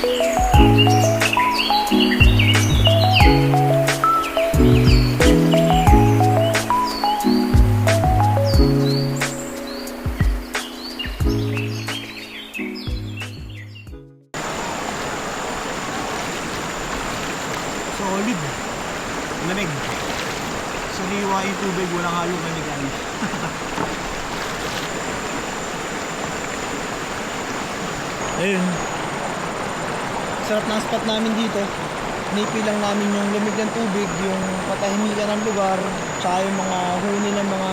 Solid. Lamig. Sariwa yung tubig, walang halong namigan. Ayun. Sarap ng spot namin dito. Nipi lang namin yung lamig ng tubig, yung patahimikan ng lugar, tsaka yung mga huni ng mga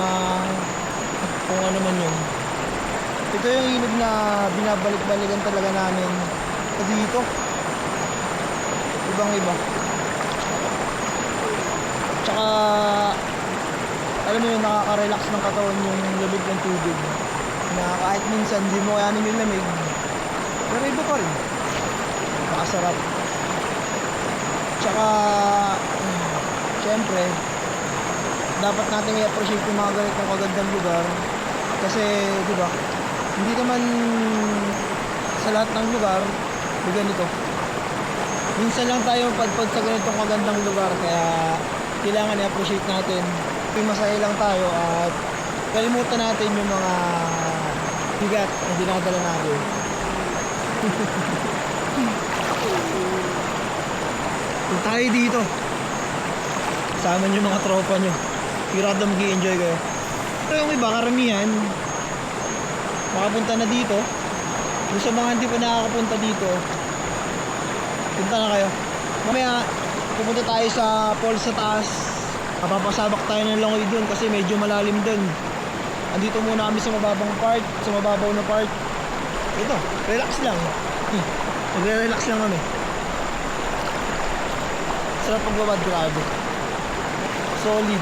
kung ano man yun. Ito yung ilog na binabalik-balikan talaga namin dito. Ibang iba. Tsaka alam mo yun, nakaka-relax ng katawan yung lamig ng tubig na kahit minsan hindi mo kayanin yung lamig, pero iba pa rin, nakasarap. Tsaka syempre dapat natin i-appreciate yung mga ganitong kagandang lugar kasi diba, hindi naman sa lahat ng lugar may ganito. Minsan lang tayo padpad sa ganitong kagandang lugar, kaya kailangan i-appreciate natin. Masaya lang tayo at kalimutan natin yung mga bigat na dinadala natin. Kung tayo dito, sama nyo mga tropa nyo, sigurado mag-i-enjoy kayo. Pero yung iba, karamihan makapunta na dito. Yung sa mga hindi pa nakakapunta dito, punta na kayo. Mamaya pupunta tayo sa falls sa taas. Papasabak tayo ng langoy doon kasi medyo malalim doon. Andito muna kami sa mababang part, sa mababaw na part. Ito, relax lang. Magre-relax lang kami. Sarap pagbabad, grabe. Solid.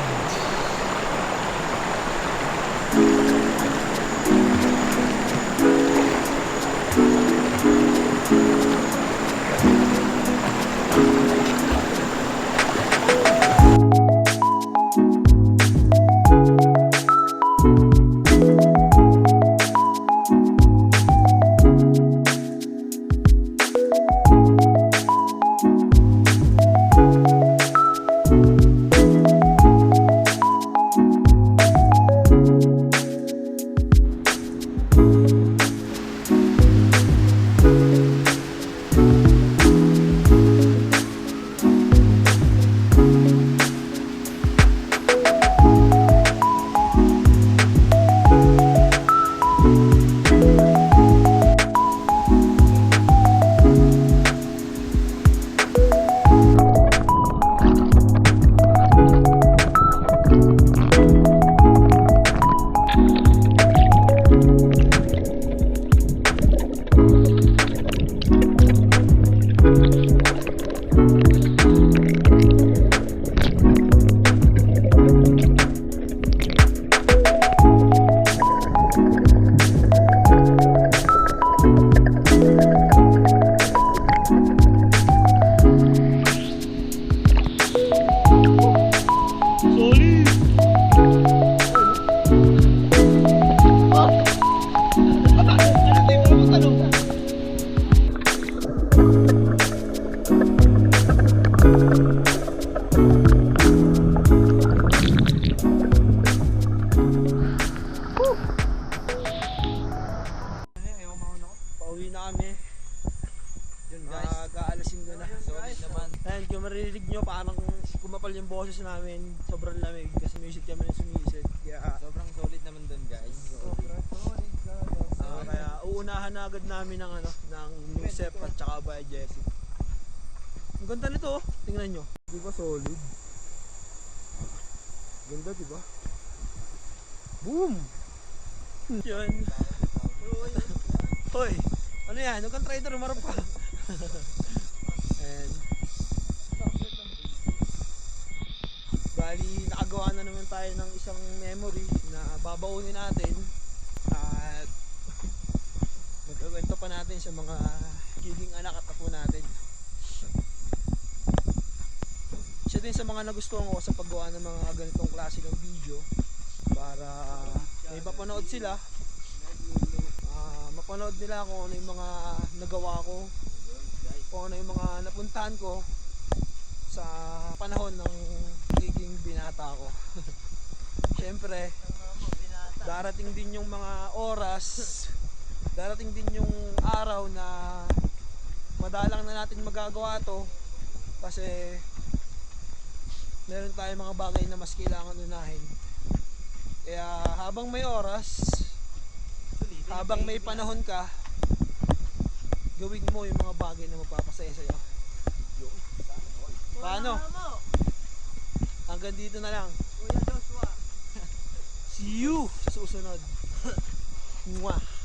Pauwi na kami. Yun guys, aalasin ko na. Solid naman. Ayan, kung maririnig nyo, parang kumapal yung boses namin. Sobrang lamig kasi music kami na sumisid. Kaya sobrang solid naman dun guys. sobrang solid. Kaya uunahan na agad namin ng ano, ng Nusep at saka Bay Jessic. Ang ganda nito, tingnan nyo. Di ba solid? Ganda, di ba? Boom! Yun. Hoy, ano yan? Huwag kang trader, umarap ka. And bali, nakagawa na naman tayo ng isang memory na babaunin natin at magkakwento pa natin sa mga giging anak at apo natin. Isa din sa mga nagustuhan ko sa paggawa ng mga ganitong klase ng video para may mapanood sila, mapanood nila kung ano yung mga nagawa ko kung ano yung mga napuntahan ko sa panahon ng pagiging binata ko. Siyempre, darating din yung mga oras, darating din yung araw na madalang na natin magagawa to kasi meron tayong mga bagay na mas kailangan unahin. Kaya habang may oras, habang may panahon ka, gawin mo yung mga bagay na magpapasaya sa'yo. Paano? Hanggang dito na lang. Kuya Joshua. See you sa susunod. Mwah!